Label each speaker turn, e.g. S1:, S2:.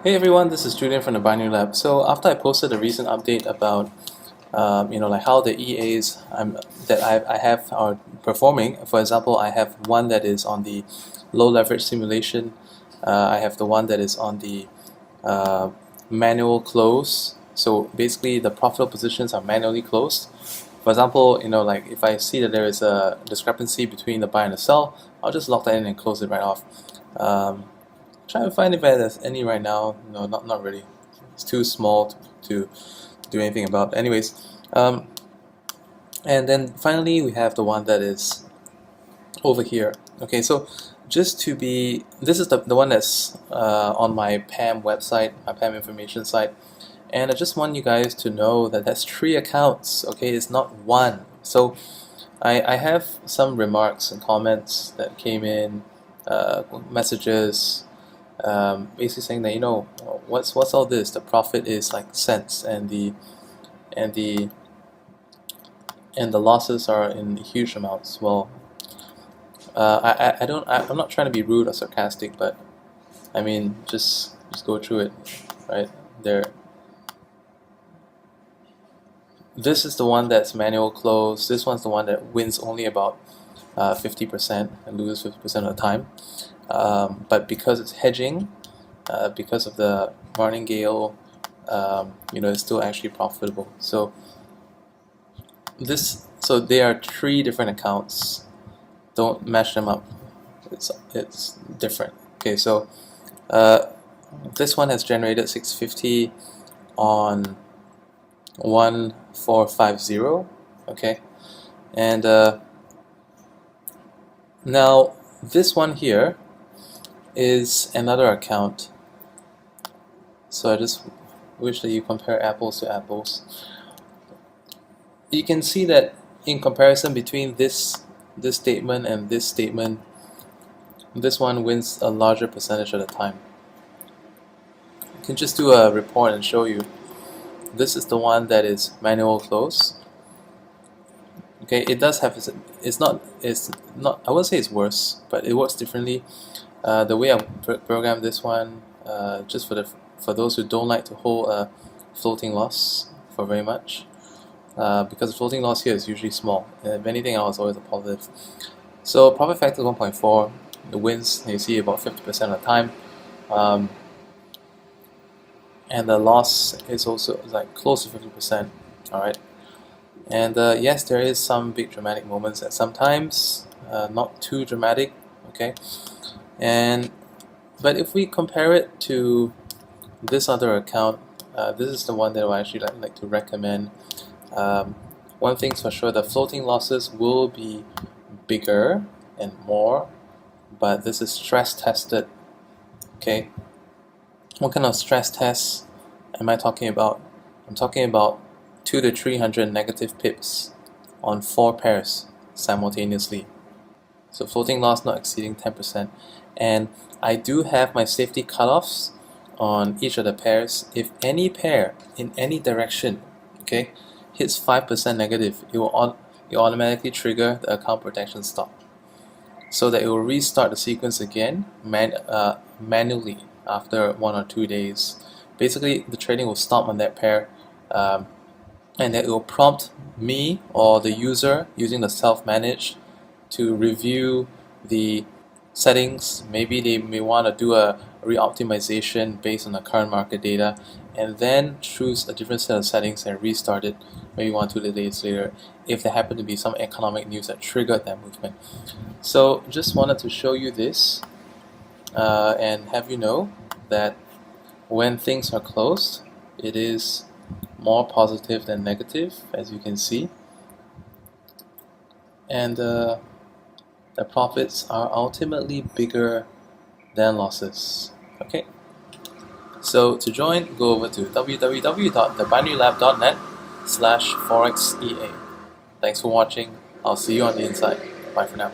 S1: Hey everyone, this is Julian from the Binary Lab. So after I posted a recent update about like how the EAs I have are performing. For example, I have one that is on the low leverage simulation. I have the one that is on the manual close. So basically, the profitable positions are manually closed. For example, like if I see that there is a discrepancy between the buy and the sell, I'll just lock that in and close it right off. Trying to find if there's any right now. No, not really. It's too small to do anything about. Anyways, and then finally we have the one that is over here. Okay, so just to be, this is the one that's on my PAM website, my PAM information site, and I just want you guys to know that that's 3 accounts. Okay, it's not one. So I have some remarks and comments that came in, messages. Basically saying that what's all this? The profit is like cents, and the losses are in huge amounts. Well, I'm not trying to be rude or sarcastic, but I mean just go through it, right there. This is the one that's manual close. This one's the one that wins only about 50% and loses 50% of the time. But because it's hedging, because of the martingale, it's still actually profitable. So they are 3 different accounts. Don't mash them up. It's different. Okay, so this one has generated 650 on 1450. Okay, and now this one here is another account. So I just wish that you compare apples to apples. You can see that in comparison between this statement and this statement, this one wins a larger percentage of the time. I can just do a report and show you. This is the one that is manual close. Okay, it does have it's not I wouldn't say it's worse, but it works differently. The way I programmed this one, just for those who don't like to hold a floating loss for very much, because the floating loss here is usually small. If anything else, always a positive. So profit factor is 1.4. The wins you see about 50% of the time, and the loss is also like close to 50%. All right, and yes, there is some big dramatic moments at sometimes, not too dramatic. Okay. But if we compare it to this other account, this is the one that I actually like to recommend. One thing's for sure, the floating losses will be bigger and more, but this is stress tested. Okay, what kind of stress tests am I talking about? I'm talking about 200 to 300 negative pips on 4 pairs simultaneously. So floating loss not exceeding 10%. And I do have my safety cutoffs on each of the pairs. If any pair in any direction, okay, hits 5% negative, it will automatically trigger the account protection stop, so that it will restart the sequence again manually after 1 or 2 days. Basically, the trading will stop on that pair, and then it will prompt me or the user using the self-manage to review the settings. Maybe they may want to do a re-optimization based on the current market data, and then choose a different set of settings and restart it maybe 1-2 days later if there happen to be some economic news that triggered that movement. So just wanted to show you this and have you know that when things are closed, it is more positive than negative, as you can see, and the profits are ultimately bigger than losses. Okay, so to join, go over to www.theBinaryLab.net/ForexEA. Thanks for watching. I'll see you on the inside. Bye for now.